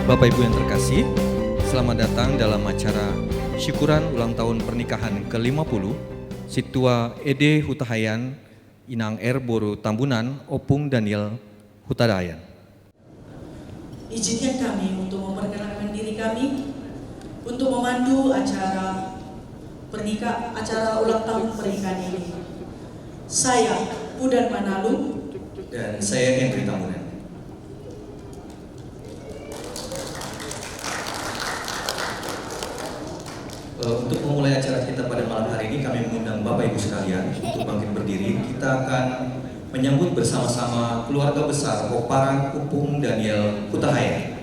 Bapak Ibu yang terkasih, selamat datang dalam acara syukuran ulang tahun pernikahan ke-50 Situa Ede Hutahayan, Inang R. Boru Tambunan, Opung Daniel Hutadayan. Izinkan kami untuk memperkenalkan diri kami untuk memandu acara ulang tahun pernikahan ini. Saya Pudan Manalu Dan saya Henry Tambunan. Untuk memulai acara kita pada malam hari ini, kami mengundang Bapak Ibu sekalian untuk bangkit berdiri. Kita akan menyambut bersama-sama keluarga besar Oparang Opung Daniel Hutahayan.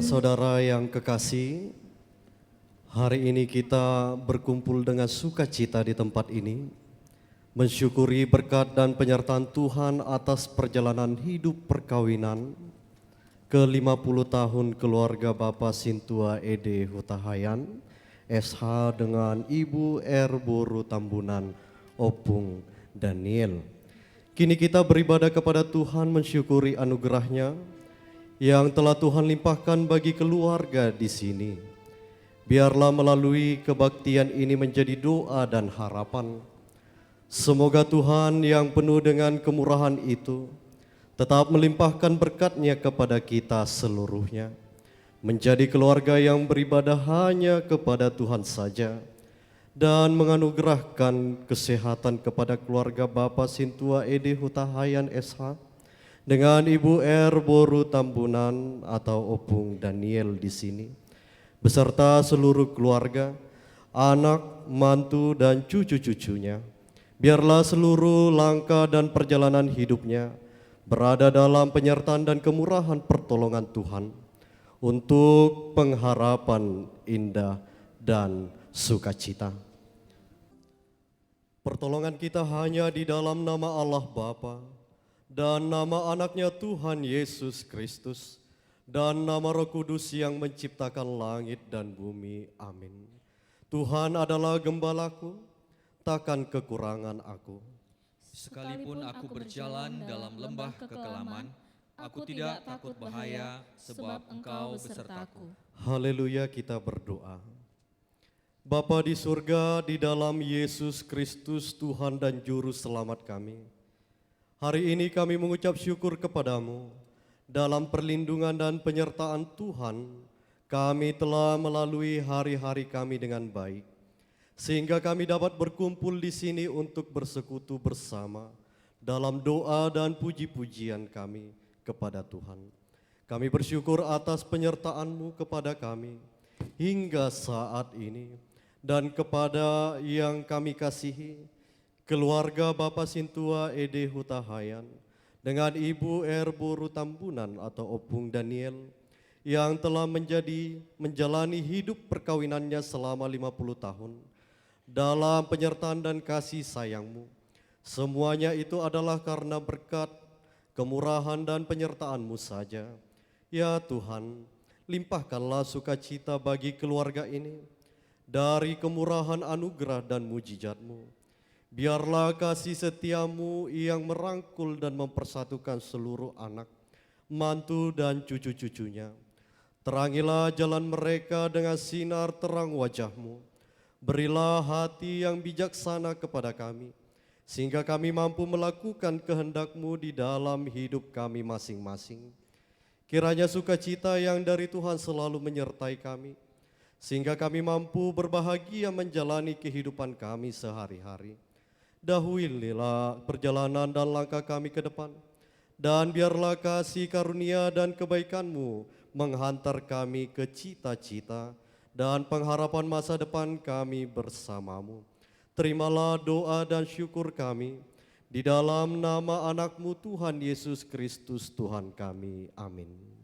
Saudara yang kekasih, hari ini kita berkumpul dengan sukacita di tempat ini, mensyukuri berkat dan penyertaan Tuhan atas perjalanan hidup perkawinan ke-50 tahun keluarga Bapak Sintua Ede Hutahayan, SH dengan Ibu R. Boru Tambunan, Opung Daniel. Kini kita beribadah kepada Tuhan mensyukuri anugerahnya yang telah Tuhan limpahkan bagi keluarga di sini. Biarlah melalui kebaktian ini menjadi doa dan harapan. Semoga Tuhan yang penuh dengan kemurahan itu tetap melimpahkan berkat-Nya kepada kita seluruhnya, menjadi keluarga yang beribadah hanya kepada Tuhan saja, dan menganugerahkan kesehatan kepada keluarga Bapak Sintua Ede Hutahayan SH dengan Ibu R. Boru Tambunan atau Opung Daniel di sini, beserta seluruh keluarga, anak, mantu, dan cucu-cucunya. Biarlah seluruh langkah dan perjalanan hidupnya berada dalam penyertaan dan kemurahan pertolongan Tuhan untuk pengharapan indah dan sukacita. Pertolongan kita hanya di dalam nama Allah Bapa dan nama anaknya Tuhan Yesus Kristus dan nama Roh Kudus yang menciptakan langit dan bumi. Amin. Tuhan adalah gembalaku, takkan kekurangan aku. Sekalipun aku berjalan dalam lembah kekelaman, aku tidak takut bahaya, sebab Engkau besertaku. Haleluya, kita berdoa. Bapa di surga, di dalam Yesus Kristus Tuhan dan Juru Selamat kami, hari ini kami mengucap syukur kepadamu. Dalam perlindungan dan penyertaan Tuhan, kami telah melalui hari-hari kami dengan baik, sehingga kami dapat berkumpul di sini untuk bersekutu bersama dalam doa dan puji-pujian kami kepada Tuhan. Kami bersyukur atas penyertaan-Mu kepada kami hingga saat ini, dan kepada yang kami kasihi, keluarga Bapak Sintua Ede Hutahayan dengan Ibu R. Boru Tambunan atau Opung Daniel yang telah menjalani hidup perkawinannya selama 50 tahun dalam penyertaan dan kasih sayang-Mu. Semuanya itu adalah karena berkat, kemurahan dan penyertaan-Mu saja. Ya Tuhan, limpahkanlah sukacita bagi keluarga ini dari kemurahan anugerah dan mujizat-Mu. Biarlah kasih setia-Mu yang merangkul dan mempersatukan seluruh anak, mantu dan cucu-cucunya. Terangilah jalan mereka dengan sinar terang wajah-Mu. Berilah hati yang bijaksana kepada kami, sehingga kami mampu melakukan kehendak-Mu di dalam hidup kami masing-masing. Kiranya sukacita yang dari Tuhan selalu menyertai kami, sehingga kami mampu berbahagia menjalani kehidupan kami sehari-hari. Dahuluilah perjalanan dan langkah kami ke depan, dan biarlah kasih karunia dan kebaikan-Mu menghantar kami ke cita-cita dan pengharapan masa depan kami bersama-Mu. Terimalah doa dan syukur kami di dalam nama anak-Mu Tuhan Yesus Kristus Tuhan kami. Amin.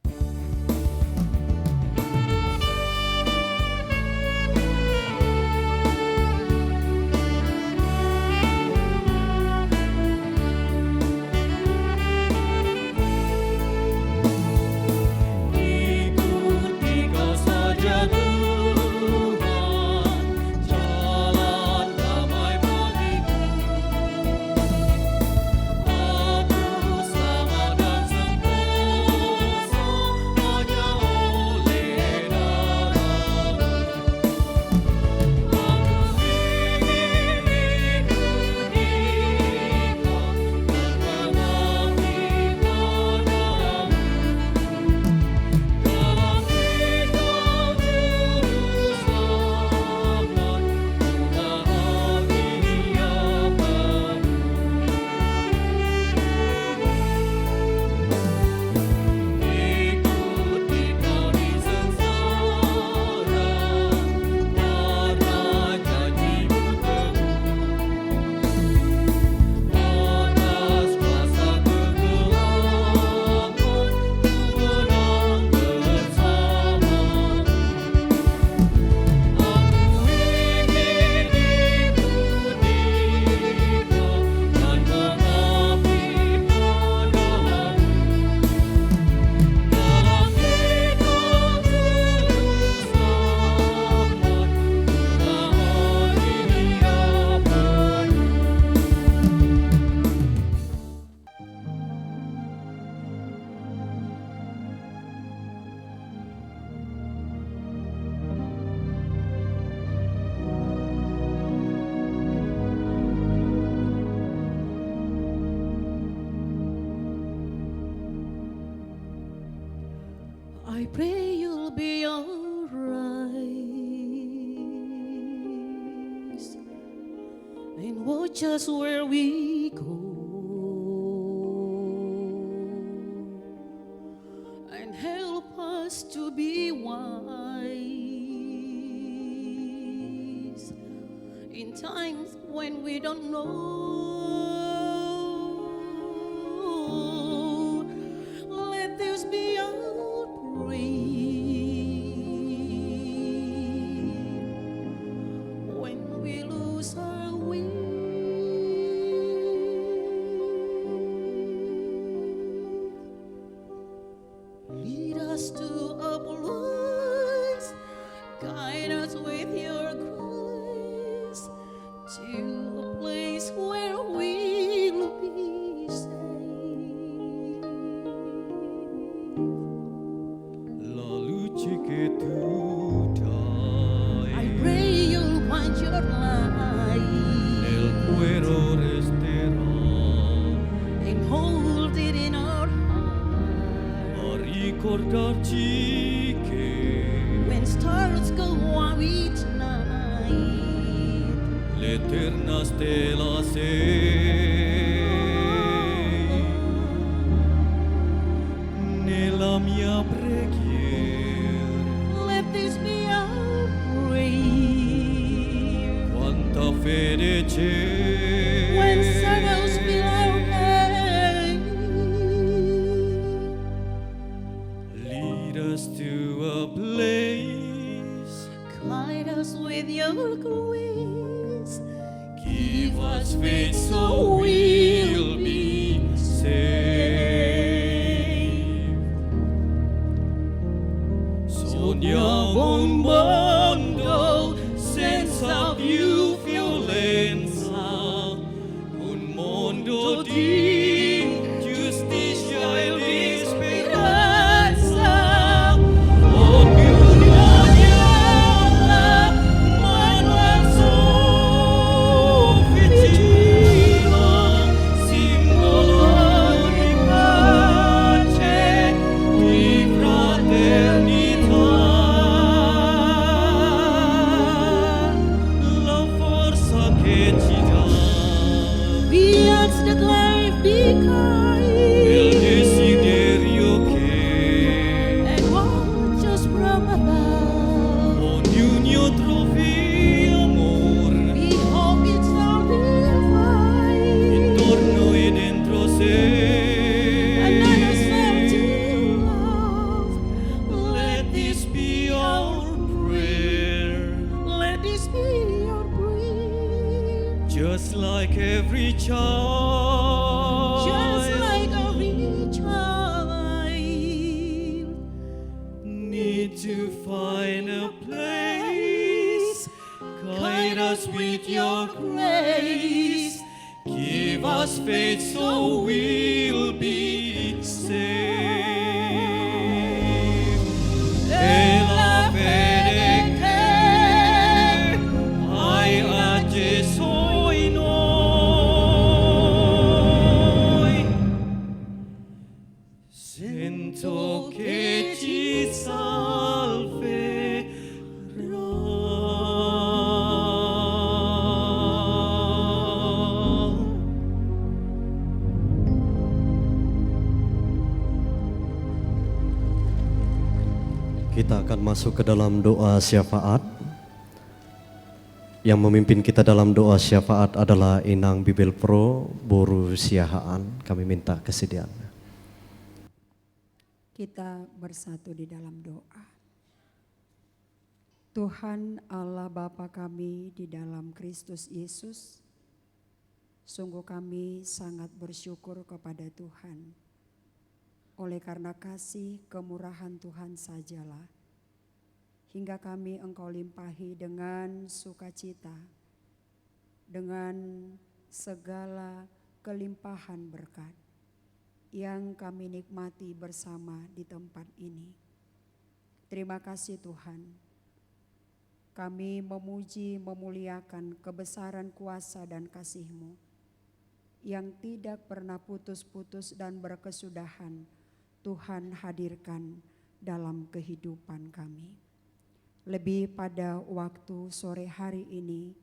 I pray you'll be alright and watch us where we go and help us to be wise in times when we don't know. Let this be our prayer when we lose our way. Lead us to a place, guide us with your grace to a place where we'll be safe. Lalu jika tu I pray you'll find your light el cuero resterá, and hold it in our heart. a recordar jika When stars go out each night, l'eterna stella sei, nella mia preghiera, let this be our prayer. quanta fede c'è. When sorrows fill our pain, Lead us to a place, guide us with your grace. give us faith so we'll be saved. Sogniamo un mondo senza più violenza, un mondo di giustizia e di speranza. Ognuno agnella, manual sofficina, simbolo di pace, di fraternità. La forza che ci dà We ask that life be il kind desiderio che and watch us from above. ognuno trovi amor We hope it's all real fight. intorno e dentro sé. Another soul to love. Let this be our prayer, Let this be your prayer. just like every child. Just like every child Need to find a place, guide us with your grace, give us faith so we'll be saved. E la fede che hai a Gesù in noi, sento che ci salverà. Kita akan masuk ke dalam doa syafaat. Yang memimpin kita dalam doa syafaat adalah Inang Bibel Pro Boru Siahaan. Kami minta kesediaannya. Kita bersatu di dalam doa. Tuhan Allah Bapa kami di dalam Kristus Yesus, sungguh kami sangat bersyukur kepada Tuhan. Oleh karena kasih kemurahan Tuhan sajalah, hingga kami Engkau limpahi dengan sukacita, dengan segala kelimpahan berkat yang kami nikmati bersama di tempat ini. Terima kasih Tuhan. Kami memuji, memuliakan kebesaran kuasa dan kasih-Mu yang tidak pernah putus-putus dan berkesudahan Tuhan hadirkan dalam kehidupan kami. Lebih pada waktu sore hari ini,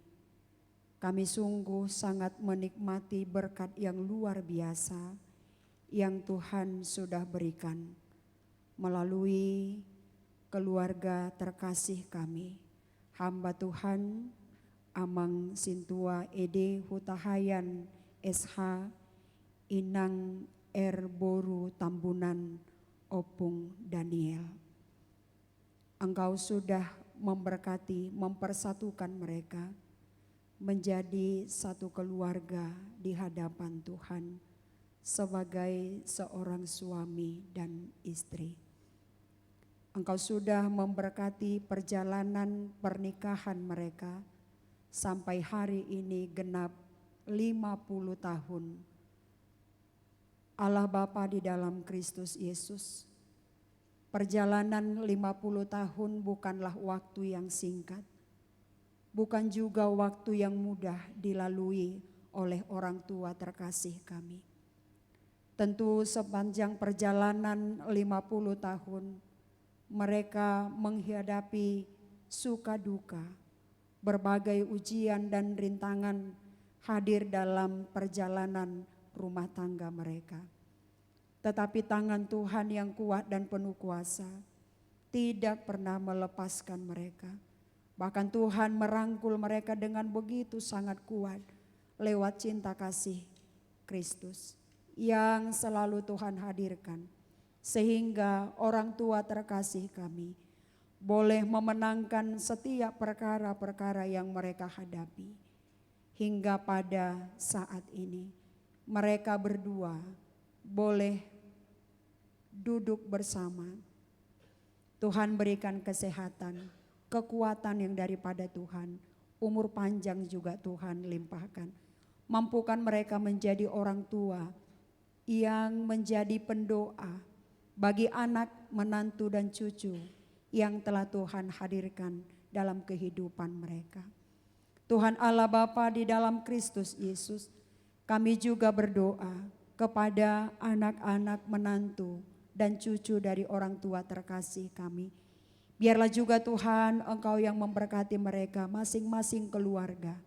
kami sungguh sangat menikmati berkat yang luar biasa yang Tuhan sudah berikan melalui keluarga terkasih kami, hamba Tuhan Amang Sintua Ede Hutahayan SH, Inang R. Boru Tambunan Opung Daniel. Engkau sudah memberkati, mempersatukan mereka menjadi satu keluarga di hadapan Tuhan sebagai seorang suami dan istri. Engkau sudah memberkati perjalanan pernikahan mereka sampai hari ini genap 50 tahun. Allah Bapa di dalam Kristus Yesus, perjalanan 50 tahun bukanlah waktu yang singkat, bukan juga waktu yang mudah dilalui oleh orang tua terkasih kami. Tentu sepanjang perjalanan 50 tahun mereka menghadapi suka duka, berbagai ujian dan rintangan hadir dalam perjalanan rumah tangga mereka. Tetapi tangan Tuhan yang kuat dan penuh kuasa tidak pernah melepaskan mereka. Bahkan Tuhan merangkul mereka dengan begitu sangat kuat lewat cinta kasih Kristus yang selalu Tuhan hadirkan. Sehingga orang tua terkasih kami boleh memenangkan setiap perkara-perkara yang mereka hadapi. Hingga pada saat ini mereka berdua boleh duduk bersama. Tuhan berikan kesehatan, kekuatan yang daripada Tuhan, umur panjang juga Tuhan limpahkan. Mampukan mereka menjadi orang tua yang menjadi pendoa bagi anak, menantu dan cucu yang telah Tuhan hadirkan dalam kehidupan mereka. Tuhan Allah Bapa di dalam Kristus Yesus, kami juga berdoa kepada anak-anak, menantu dan cucu dari orang tua terkasih kami. Biarlah juga Tuhan Engkau yang memberkati mereka masing-masing keluarga.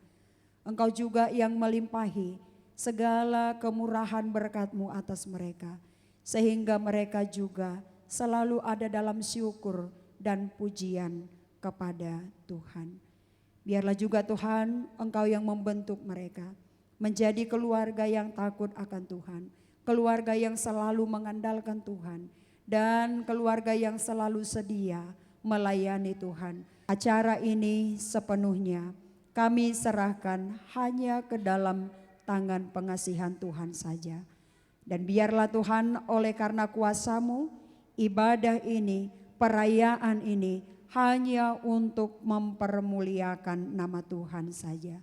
Engkau juga yang melimpahi segala kemurahan berkat-Mu atas mereka. Sehingga mereka juga selalu ada dalam syukur dan pujian kepada Tuhan. Biarlah juga Tuhan Engkau yang membentuk mereka menjadi keluarga yang takut akan Tuhan, keluarga yang selalu mengandalkan Tuhan, dan keluarga yang selalu sedia melayani Tuhan. Acara ini sepenuhnya kami serahkan hanya ke dalam tangan pengasihan Tuhan saja. Dan biarlah Tuhan oleh karena kuasa-Mu, ibadah ini, perayaan ini hanya untuk mempermuliakan nama Tuhan saja.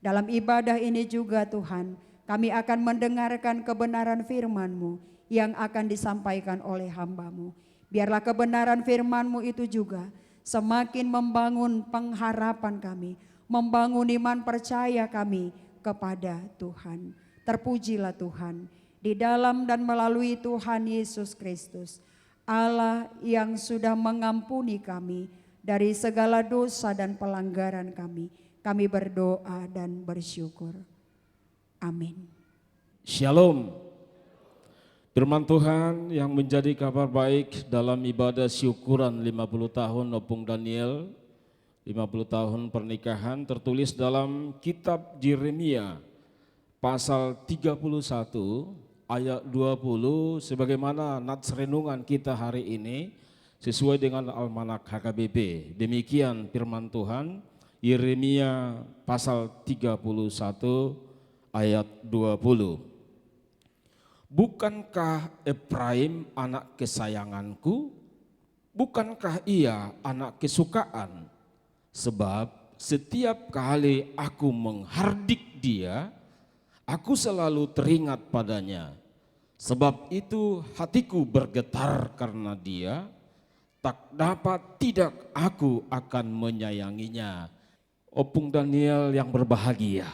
Dalam ibadah ini juga Tuhan, kami akan mendengarkan kebenaran firman-Mu yang akan disampaikan oleh hamba-Mu. Biarlah kebenaran firman-Mu itu juga semakin membangun pengharapan kami, membangun iman percaya kami kepada Tuhan. Terpujilah Tuhan di dalam dan melalui Tuhan Yesus Kristus, Allah yang sudah mengampuni kami dari segala dosa dan pelanggaran kami. Kami berdoa dan bersyukur. Amin. Shalom. Firman Tuhan yang menjadi kabar baik dalam ibadah syukuran 50 tahun Opung Daniel, 50 tahun pernikahan, tertulis dalam kitab Yeremia pasal 31 ayat 20 sebagaimana nats renungan kita hari ini sesuai dengan Almanak HKBP. Demikian firman Tuhan, Yeremia pasal 31 ayat 20. Bukankah Efraim anak kesayanganku? Bukankah ia anak kesukaan? Sebab setiap kali aku menghardik dia, aku selalu teringat padanya. Sebab itu hatiku bergetar karena dia, tak dapat tidak aku akan menyayanginya. Opung Daniel yang berbahagia,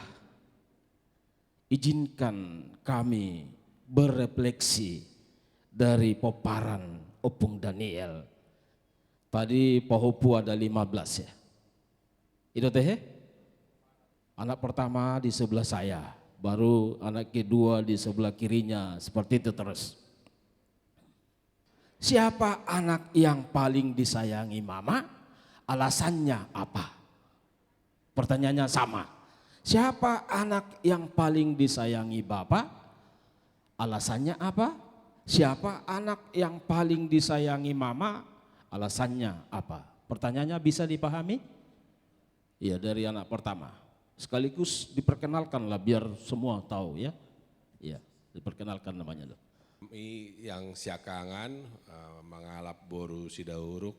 izinkan kami berefleksi dari peparan Opung Daniel. Tadi Pohopu ada 15 ya. Itu teh? Anak pertama di sebelah saya, baru anak kedua di sebelah kirinya, seperti itu terus. Siapa anak yang paling disayangi mama? Alasannya apa? Pertanyaannya sama. Siapa anak yang paling disayangi bapak? Alasannya apa? Siapa anak yang paling disayangi mama? Alasannya apa? Pertanyaannya bisa dipahami? Ya, dari anak pertama. Sekaligus diperkenalkanlah biar semua tahu ya. Ya, diperkenalkan namanya loh. Kami yang siakangan mengalap boru sidauruk.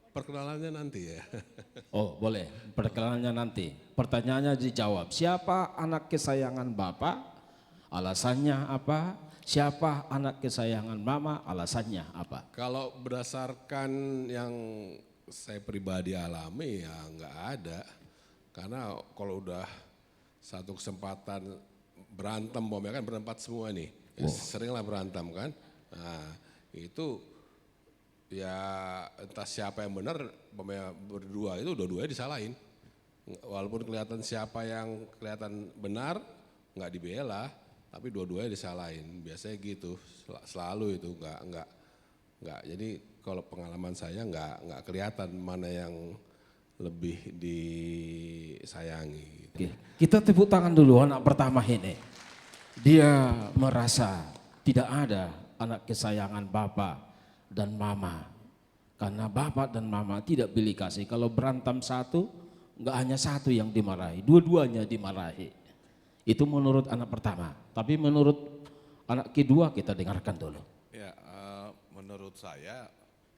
Perkenalannya nanti ya. Oh boleh, perkenalannya nanti. Pertanyaannya dijawab, siapa anak kesayangan bapak? Alasannya apa? Siapa anak kesayangan mama? Alasannya apa? Kalau berdasarkan yang saya pribadi alami ya nggak ada. Karena kalau udah satu kesempatan berantem, kan berempat semua nih. Ya, seringlah berantem kan. Nah itu ya entah siapa yang benar, berdua itu dua-duanya disalahin. Walaupun kelihatan siapa yang kelihatan benar nggak dibela, tapi dua-duanya disalahin. Biasanya gitu, selalu itu nggak. Jadi kalau pengalaman saya nggak kelihatan mana yang lebih disayangi. Oke, kita tepuk tangan dulu anak pertama ini. Dia merasa tidak ada anak kesayangan bapak dan mama. Karena bapak dan mama tidak pilih kasih. Kalau berantem satu, nggak hanya satu yang dimarahi, dua-duanya dimarahi. Itu menurut anak pertama. Tapi menurut anak kedua kita dengarkan dulu. Ya, menurut saya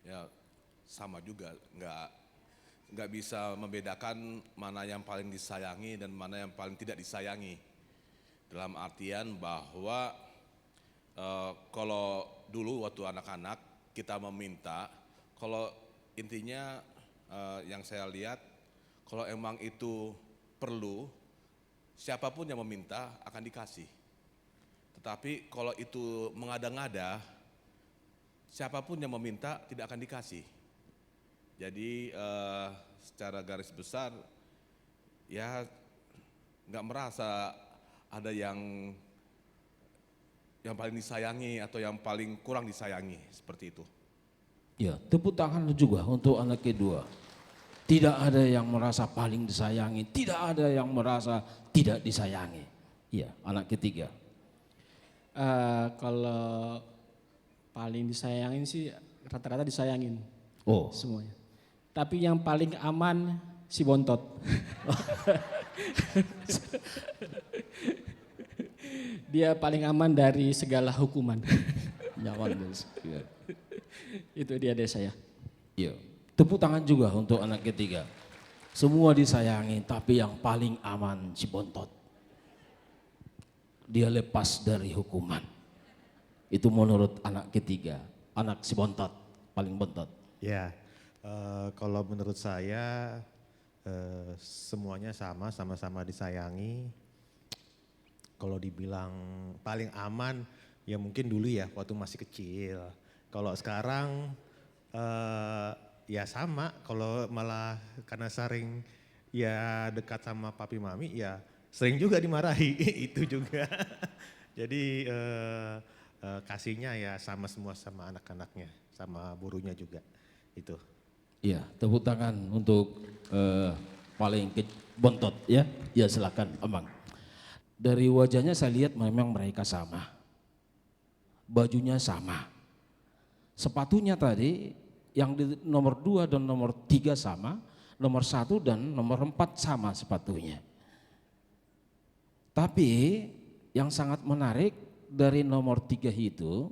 ya sama juga, nggak bisa membedakan mana yang paling disayangi dan mana yang paling tidak disayangi. Dalam artian bahwa kalau dulu waktu anak-anak kita meminta, kalau intinya yang saya lihat, kalau emang itu perlu, siapapun yang meminta akan dikasih. Tetapi kalau itu mengada-ngada, siapapun yang meminta tidak akan dikasih. Jadi secara garis besar ya nggak merasa ada yang paling disayangi atau yang paling kurang disayangi, seperti itu. Ya, tepuk tangan juga untuk anak kedua. Tidak ada yang merasa paling disayangi, tidak ada yang merasa tidak disayangi. Ya, anak ketiga. Kalau paling disayangin sih rata-rata disayangin. Oh, Semuanya. Tapi yang paling aman si Bontot. Dia paling aman dari segala hukuman. nyaman guys. Ya. Itu dia dari saya. Ya. Tepuk tangan juga untuk anak ketiga. Semua disayangi, tapi yang paling aman si Bontot. Dia lepas dari hukuman. Itu menurut anak ketiga, anak si Bontot, paling Bontot. Ya, kalau menurut saya semuanya sama-sama disayangi. Kalau dibilang paling aman, ya mungkin dulu ya waktu masih kecil. Kalau sekarang ya sama, kalau malah karena sering ya dekat sama papi mami ya sering juga dimarahi itu juga. Jadi kasihnya ya sama semua sama anak-anaknya, sama burunya juga itu. Iya, tepuk tangan untuk paling Bontot ya. Ya silakan Abang. Dari wajahnya saya lihat memang mereka sama. Bajunya sama. Sepatunya tadi yang di nomor 2 dan nomor 3 sama, nomor 1 dan nomor 4 sama sepatunya. Tapi yang sangat menarik dari nomor 3 itu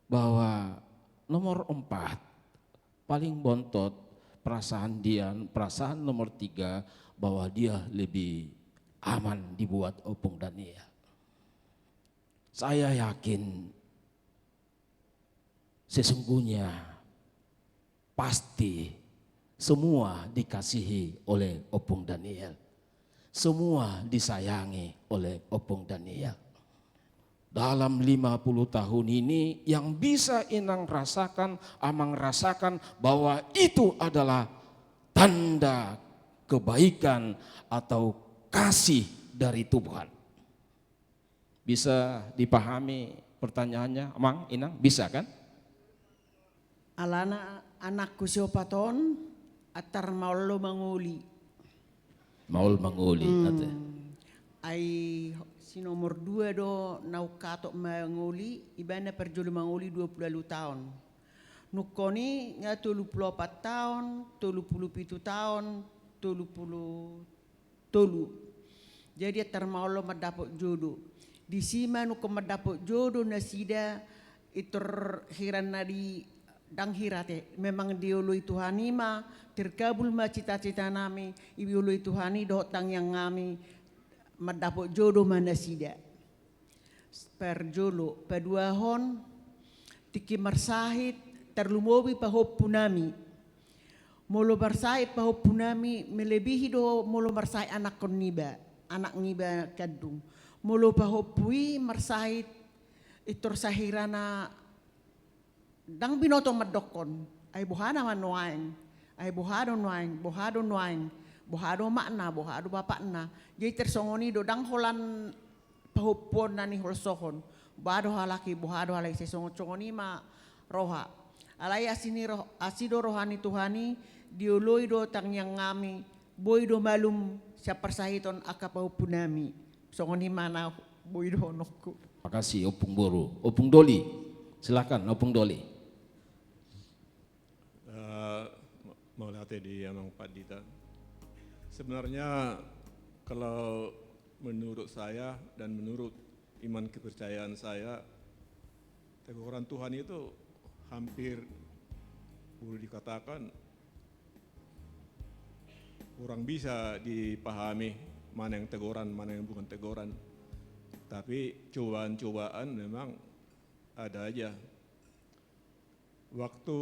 bahwa nomor 4 paling Bontot perasaan nomor 3 bahwa dia lebih aman dibuat Opung Daniel. Saya yakin sesungguhnya pasti semua dikasihi oleh Opung Daniel. Semua disayangi oleh Opung Daniel. dalam 50 tahun ini yang bisa Inang rasakan, Amang rasakan bahwa itu adalah tanda kebaikan atau kasih dari Tuhan? Bisa dipahami pertanyaannya, Amang, Inang? Bisa kan? Alana anakku siopaton atar maullo manguli. Maul manguli. Ai si nomor 2 do nau katok manguli ibana perjolo manguli 20 tahun. Nukoni nga 34 tahun, 37 tahun, 30 tolu. Jadi termaulo mendapat jodoh. Di sima nuko mendapat jodoh nasida itur hiran nadi dang hirate. Memang diului Tuhani ma terkabul ma cita-cita nami. Ibiului Tuhani dotang yang ngami mendapat jodoh mana sida. Per jolo pedua hon tiki marsahit terlumobi pahop punami. Molo marsahit pahop punami melebihi do molo marsahit anak kon niba. Anak niba kadung. Molo pahop pui marsahit itor sahirana dang binoto madokon. Ay buhana man nuain. Ay buhado nuain. Buhado nuain. Bohado makna, bohado bapak na. Jadi tersongoni do dang holan pahupon nani hol sohon. Bohado halaki, bohado halaki sesongoni ma roha. Alai asini roh, asido rohani Tuhani dioloi do tang yang ngami. Boy do malum siapa sahiton aka pahupunami. Songoni mana boy do honokku. Terima kasih Opung Boru. Opung Doli, silakan Opung Doli. Mau lihat di Amang Pak Dita. Sebenarnya kalau menurut saya dan menurut iman kepercayaan saya, teguran Tuhan itu hampir boleh dikatakan kurang bisa dipahami mana yang teguran, mana yang bukan teguran. Tapi cobaan-cobaan memang ada aja. Waktu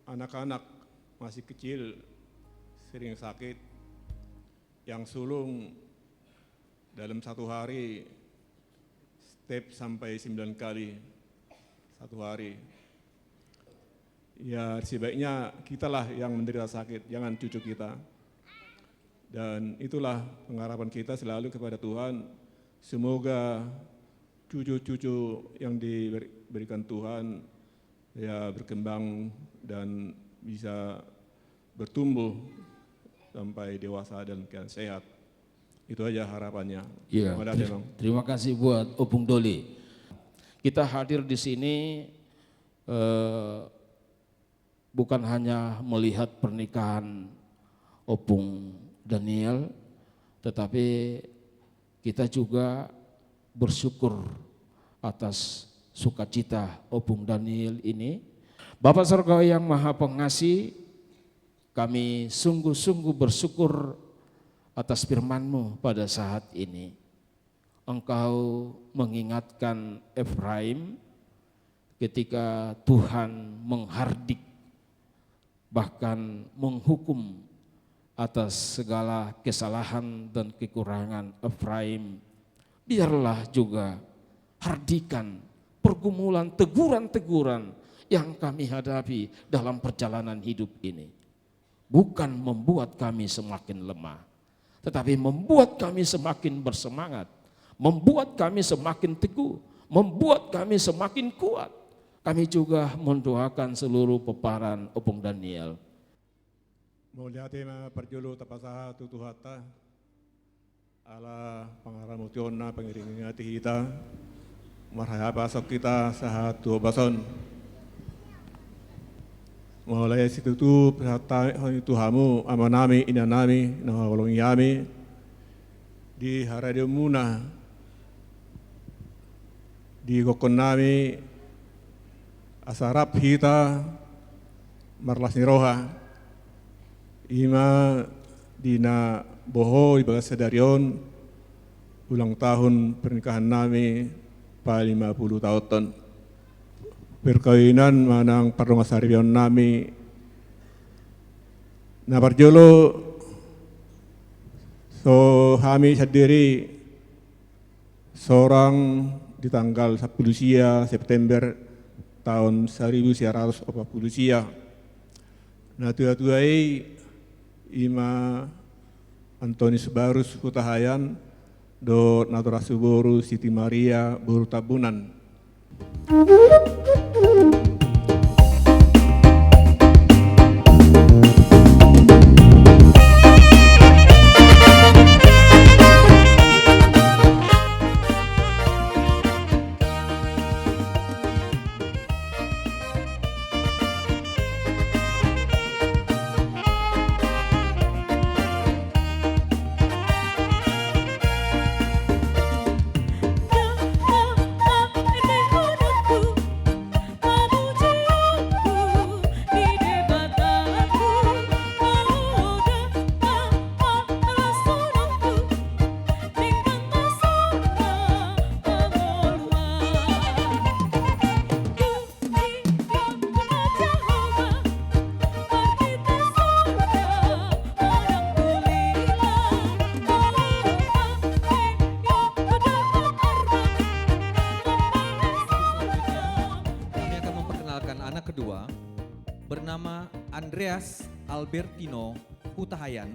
anak-anak masih kecil sering sakit, yang sulung dalam satu hari step sampai 9 kali satu hari. Ya sebaiknya kitalah yang menderita sakit, jangan cucu kita. Dan itulah pengharapan kita selalu kepada Tuhan. Semoga cucu-cucu yang diberikan Tuhan ya berkembang dan bisa bertumbuh sampai dewasa dan keadaan sehat. Itu aja harapannya. Iya. Terima kasih buat Opung Doli. Kita hadir di sini bukan hanya melihat pernikahan Opung Daniel, tetapi kita juga bersyukur atas sukacita Opung Daniel ini. Bapak Surgawi yang Maha Pengasih, kami sungguh-sungguh bersyukur atas firman-Mu pada saat ini. Engkau mengingatkan Efraim ketika Tuhan menghardik bahkan menghukum atas segala kesalahan dan kekurangan Efraim. Biarlah juga hardikan pergumulan, teguran-teguran yang kami hadapi dalam perjalanan hidup ini. Bukan membuat kami semakin lemah, tetapi membuat kami semakin bersemangat, membuat kami semakin teguh, membuat kami semakin kuat. Kami juga mendoakan seluruh peparan Opung Daniel. Mulyate ma perjolo tapasaha tutuhata ala pangaramutiona pengiringi hati kita marhaya pasok kita sahat dua bason. Mulai situ perhata Tuhamu amanami inanami naholong yami di haradio muna di gokonami asarap hita marlas niroha ima dina boho ibaga sedarion ulang tahun pernikahan nami pa 50 tahun. Perkawinan manang parungasarion nami na parjolo so kami sendiri seorang di tanggal 10 September tahun 1940 sia. Nah tua-tuai ima Antonius Barus Hutahayan do Naturasi Boru Siti Maria Boru Tabunan. bernama Andreas Albertino Hutahayan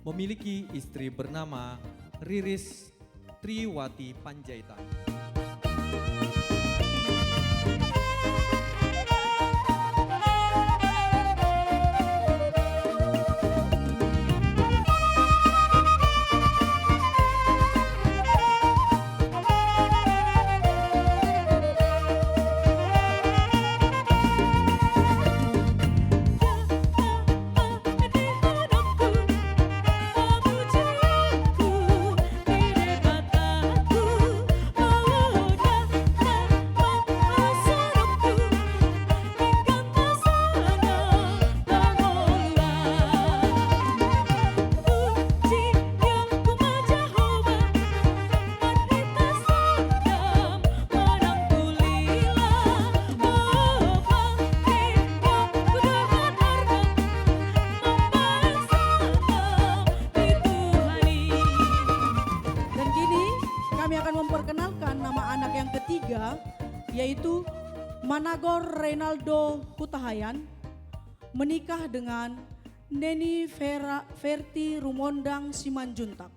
memiliki istri bernama Riris Triwati Panjaitan. Memperkenalkan nama anak yang ketiga, yaitu Managor Reynaldo Hutahayan, menikah dengan Neni Verti Rumondang Simanjuntak.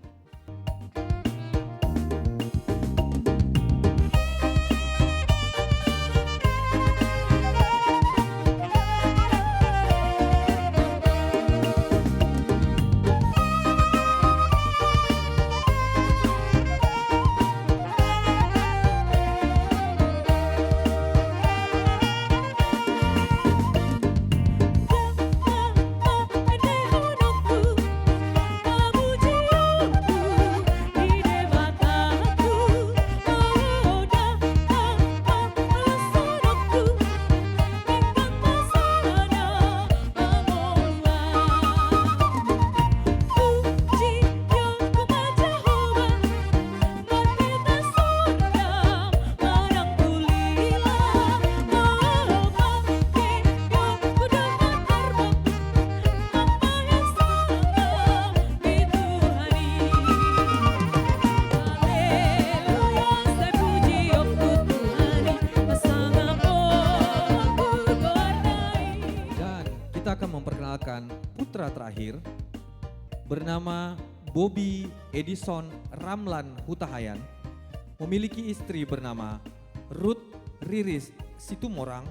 Putra terakhir bernama Bobby Edison Ramlan Hutahayan memiliki istri bernama Ruth Riris Situmorang.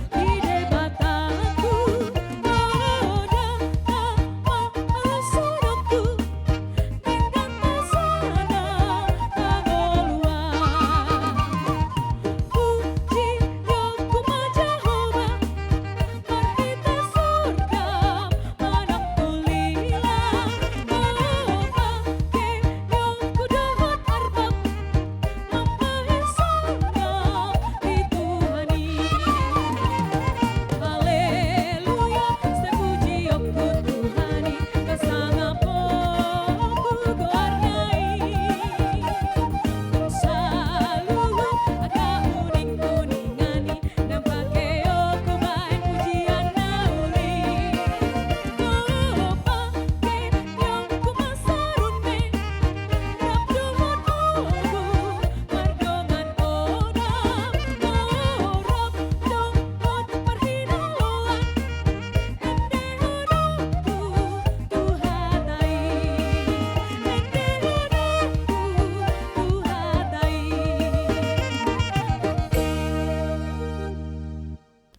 Di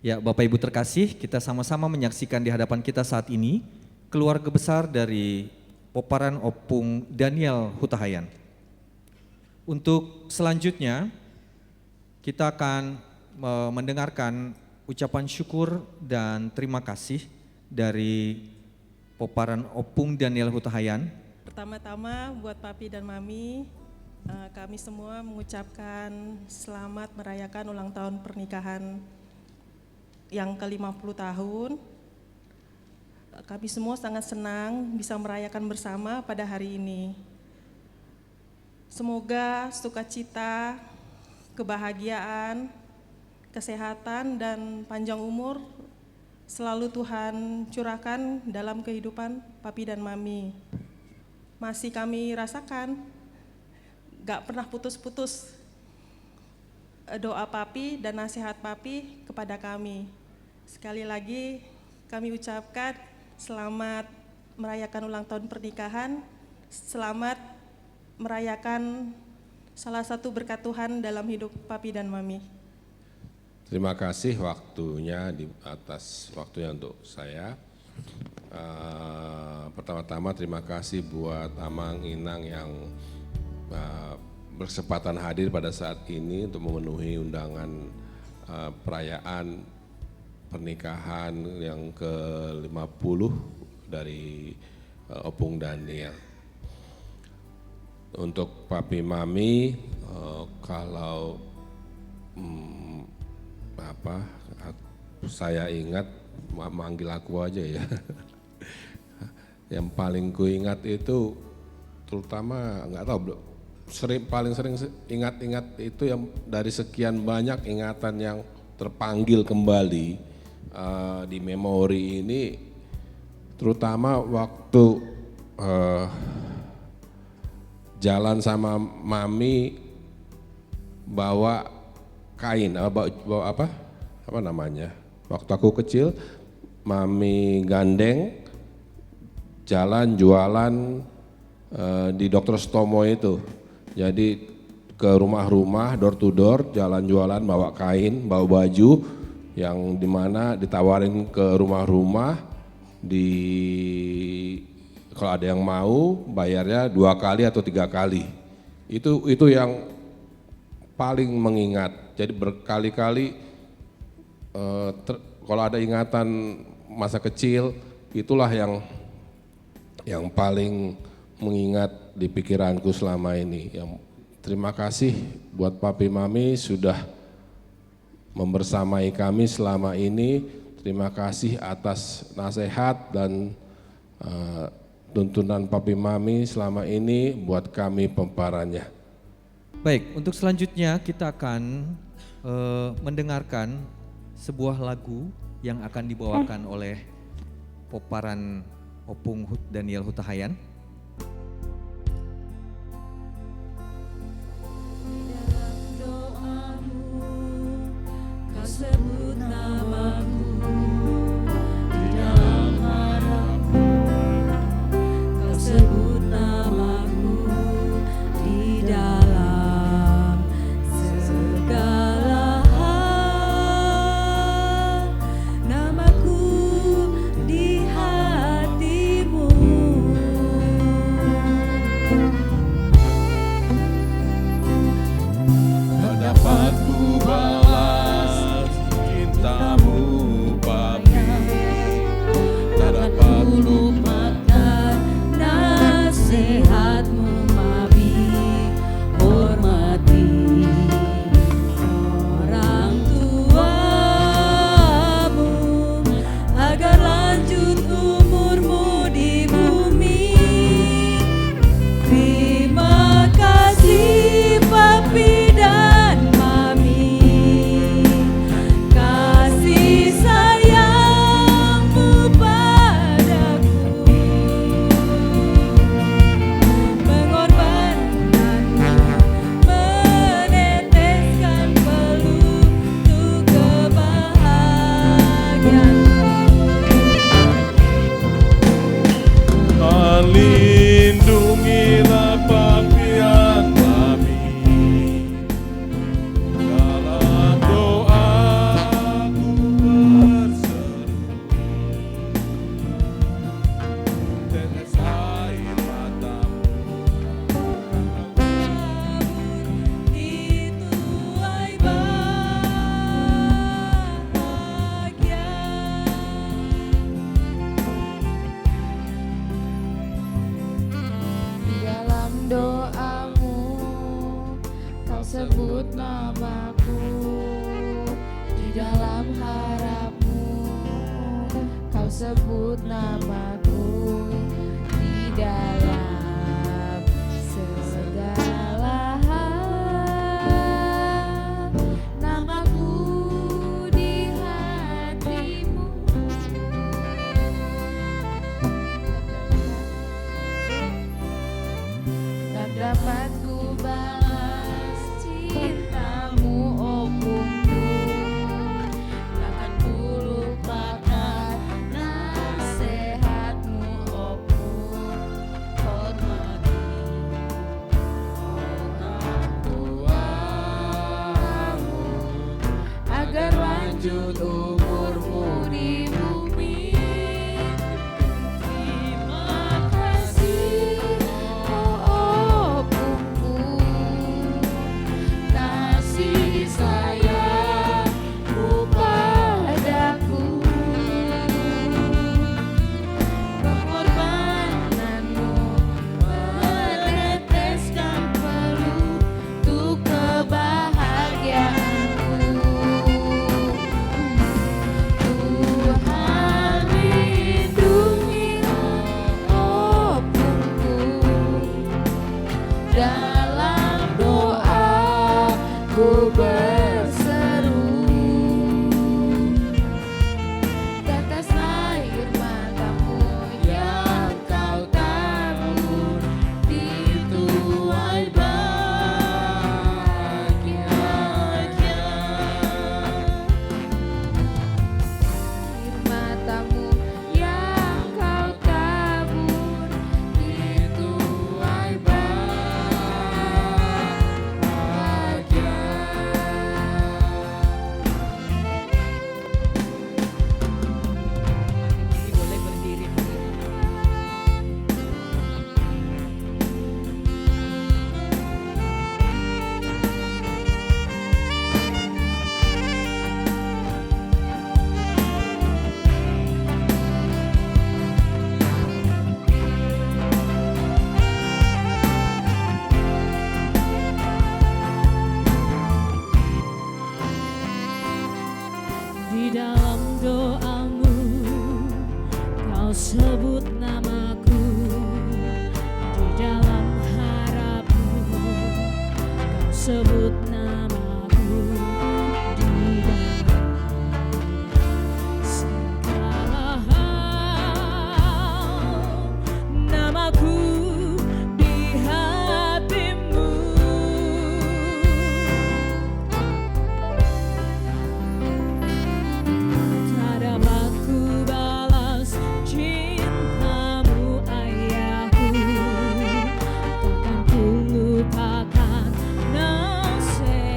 Ya, Bapak Ibu terkasih, kita sama-sama menyaksikan di hadapan kita saat ini keluarga besar dari Poparan Opung Daniel Hutahayan. Untuk selanjutnya, kita akan mendengarkan ucapan syukur dan terima kasih dari Poparan Opung Daniel Hutahayan. Pertama-tama buat Papi dan Mami, kami semua mengucapkan selamat merayakan ulang tahun pernikahan yang ke-50 tahun. Kami semua sangat senang bisa merayakan bersama pada hari ini. Semoga sukacita, kebahagiaan, kesehatan, dan panjang umur selalu Tuhan curahkan dalam kehidupan Papi dan Mami. Masih kami rasakan, gak pernah putus-putus doa Papi dan nasihat Papi kepada kami. Sekali lagi kami ucapkan selamat merayakan ulang tahun pernikahan, selamat merayakan salah satu berkat Tuhan dalam hidup Papi dan Mami. Terima kasih waktunya atas waktunya untuk saya. Pertama-tama terima kasih buat Amang Inang yang berkesempatan hadir pada saat ini untuk memenuhi undangan perayaan pernikahan yang ke-50 dari Opung Daniel. Untuk Papi Mami, kalau saya ingat, manggil aku aja ya. Yang paling ku ingat itu, terutama nggak tahu, paling sering ingat-ingat itu yang dari sekian banyak ingatan yang terpanggil kembali di memori ini, terutama waktu jalan sama Mami bawa kain, bawa apa namanya? Waktu aku kecil, Mami gandeng jalan jualan di Dr. Stomo itu. Jadi ke rumah-rumah, door to door, jalan jualan, bawa kain, bawa baju, yang dimana ditawarin ke rumah-rumah, kalau ada yang mau bayarnya 2 kali atau 3 kali. Itu yang paling mengingat. Jadi berkali-kali kalau ada ingatan masa kecil, itulah yang paling mengingat di pikiranku selama ini. Terima kasih buat Papi Mami sudah membersamai kami selama ini. Terima kasih atas nasihat dan tuntunan Papi Mami selama ini buat kami pemparannya. Baik, untuk selanjutnya kita akan mendengarkan sebuah lagu yang akan dibawakan oleh Poparan Opung Daniel Hutahayan. Sebut namaku di dalam harapku, kau sebut namaku di dalam segala hal, namaku di hatimu. sebut namaku di dalam harapmu, kau sebut namaku di dalam segala hal, namaku di hatimu. Tak dapat ku balas cintamu, oh bungku. Takkan ku lupakan nasihatmu, oh bung. Hormati orang tuamu agar lanjut umurmu di bumi. Terima kasih, oh bungku, kasih sayangmu padaku, pengorbananmu meneteskan peluh untuk kebahagiaanku. Tuhan lindungi, oh bungku, dalam doa ku berseru. Tetes air matamu yang kau tabur di tuai bahagianya. Air matamu yang kau tabur di tuai bahagia. Boleh berdiri. Di dalam doamu kau sebut namaku, di dalam harapmu kau sebut namaku, di dalam segala hal, namaku di hatimu. Tak dapat ku balas cintamu, ayahku. Takkan ku lupakan nasihatmu,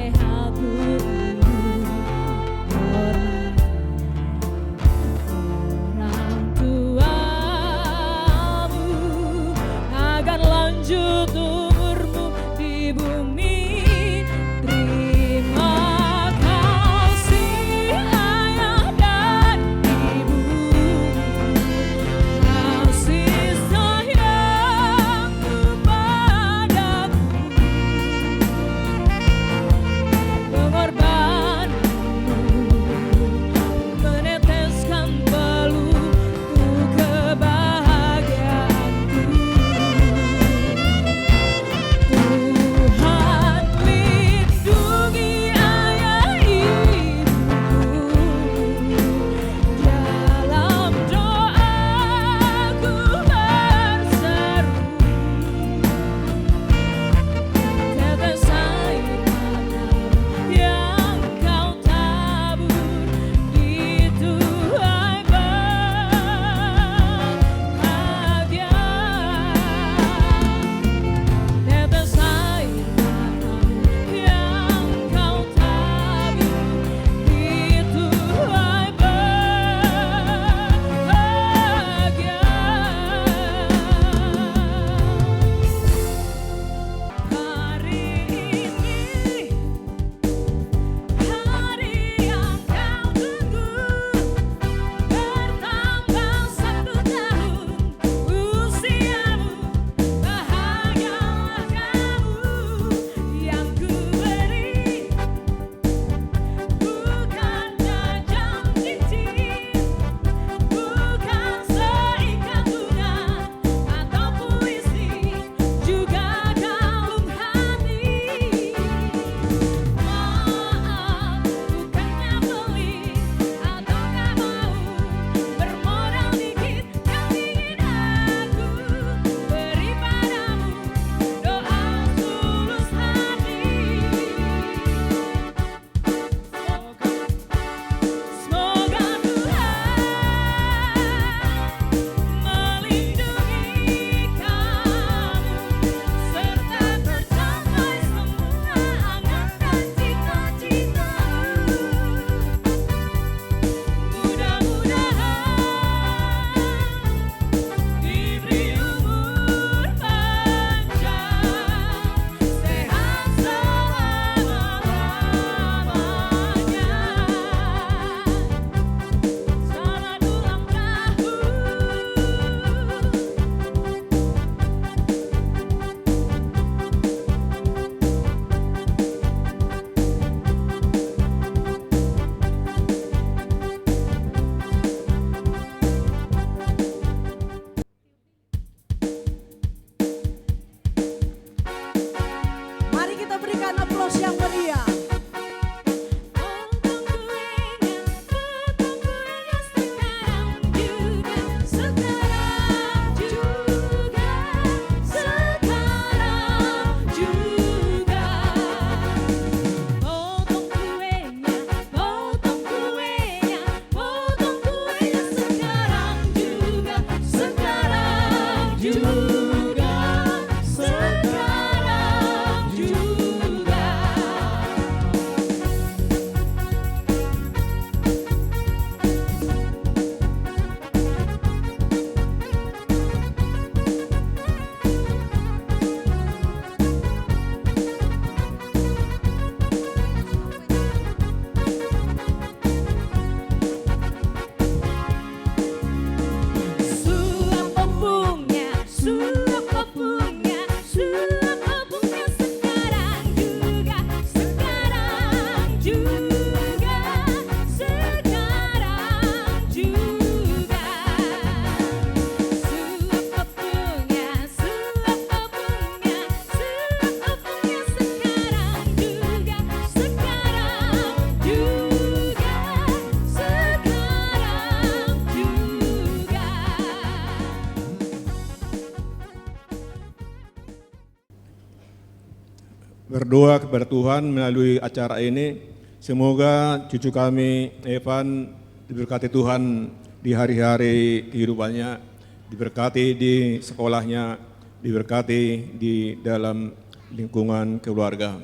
berdoa kepada Tuhan melalui acara ini. Semoga cucu kami Evan diberkati Tuhan di hari-hari kehidupannya, diberkati di sekolahnya, diberkati di dalam lingkungan keluarga.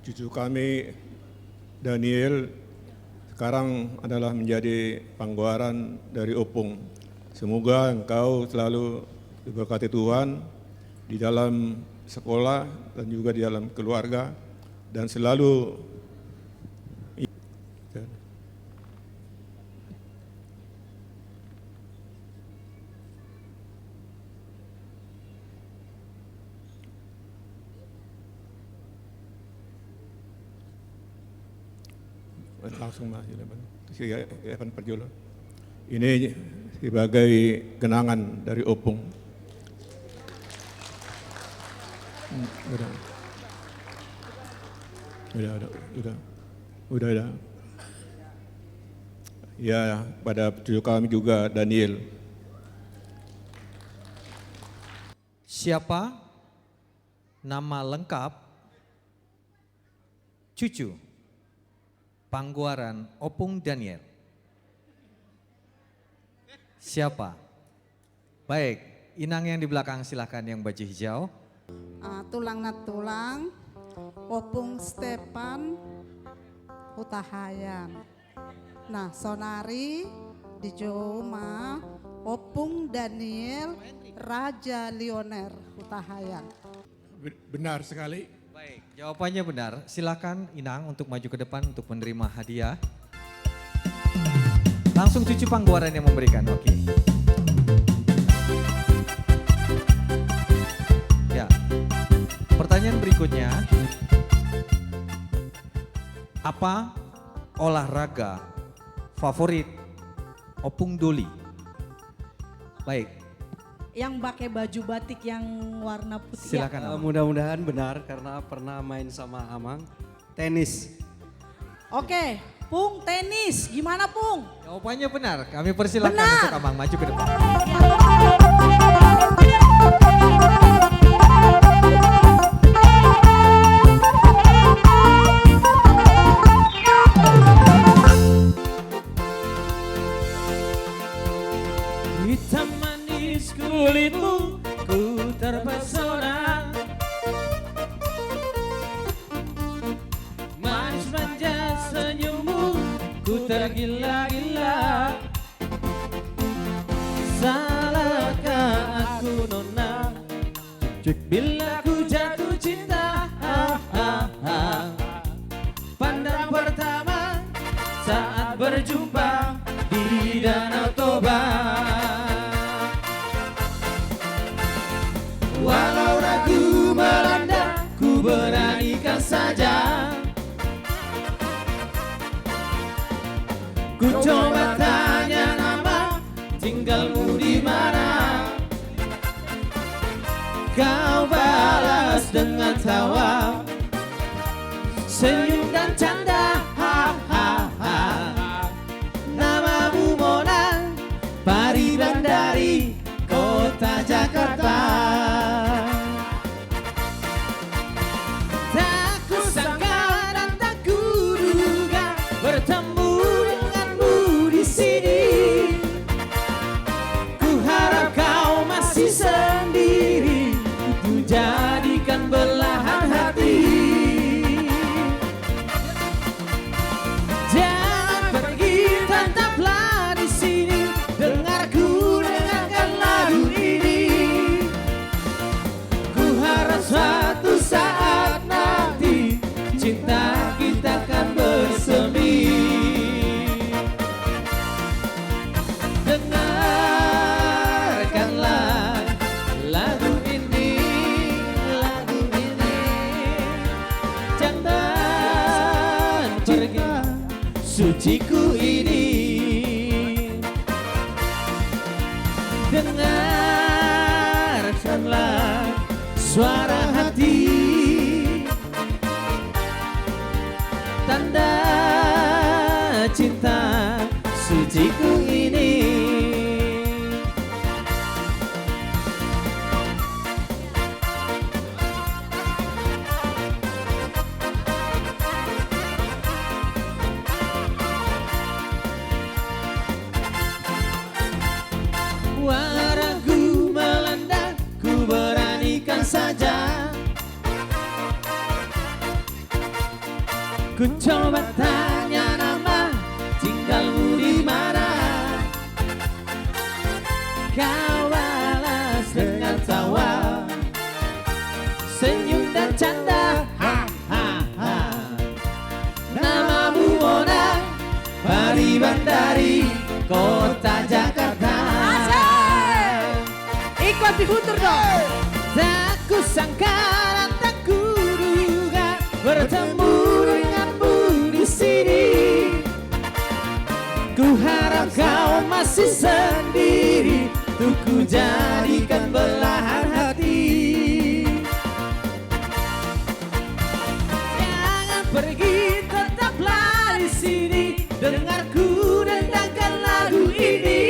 Cucu kami Daniel sekarang adalah menjadi pangguaran dari Opung. Semoga engkau selalu diberkati Tuhan di dalam sekolah dan juga di dalam keluarga dan selalu langsung maju si Evan Perjulo. Ini sebagai kenangan dari Opung. Udah. Ya, pada cucu kami juga Daniel. Siapa nama lengkap cucu Pangguaran Opung Daniel? Siapa? Baik, Inang yang di belakang silakan yang baju hijau. Tulang na tulang, Opung Stepan Hutahayan. Nah, Sonari di Joma, Opung Daniel Raja Lioner Hutahayan. Benar sekali. Baik, jawabannya benar. Silakan Inang untuk maju ke depan untuk menerima hadiah. Langsung cucu Pangguaran yang memberikan, oke. Ya, pertanyaan berikutnya. Apa olahraga favorit Opung Doli? Baik. Yang pakai baju batik yang warna putih. Silakan. Ya. Mudah-mudahan benar karena pernah main sama Amang. Tenis. Oke, Pung tenis. Gimana Pung? Jawabannya benar. Kami persilakan benar. untuk Amang maju ke depan. Hitam manis kulitmu, ku terpesona. Manis manja senyummu, ku tergila-gila. Salahkah aku nona, bila ku jatuh cinta? Pandang pertama saat berjumpa di Danau Toba. Walau ragu melanda, ku beranikan saja. Ku coba tanya nama, tinggalmu di mana? Kau balas dengan tawa, senyum dan canda. Namamu Mona, Pariban dari kota Jakarta. Tak kusangka dan tak kuduga bertemu denganmu di sini. Ku harap kau masih sendiri, ku jadikan belahan hati. Jangan pergi, tetaplah di sini. Dengarku, dengarkan lagu ini. Ku harap suatu saat nanti cinta kita akan bersemi. Dengarkanlah lagu ini, lagu ini. Jangan pergi, suciku ini. Dengarkanlah suara hati. Tak tanda cinta suciku ini. Waragu melanda, ku beranikan saja. Ku coba tanya nama, tinggalmu di mana? Kau balas dengan tawa, senyum dan canda. Ha, ha, ha. Namamu Mona, Pariban dari kota Jakarta. Ikut dihutur dong. Tak kusangka dan tak kuduga bertemu denganmu di sini. Ku harap kau masih sendiri, tuh ku jadikan belahan hati. Jangan pergi, tetaplah di sini, dengarku dendangkan lagu ini.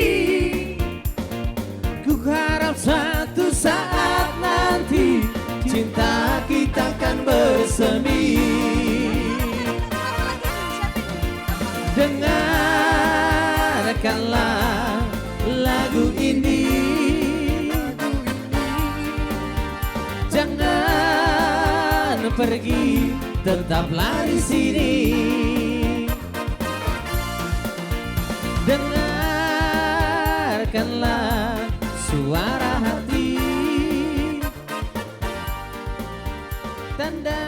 Ku harap suatu saat nanti cinta kita akan bersemi. Dengarkanlah lagu ini, jangan pergi, tetaplah di sini. Dengarkanlah suara hati, tanda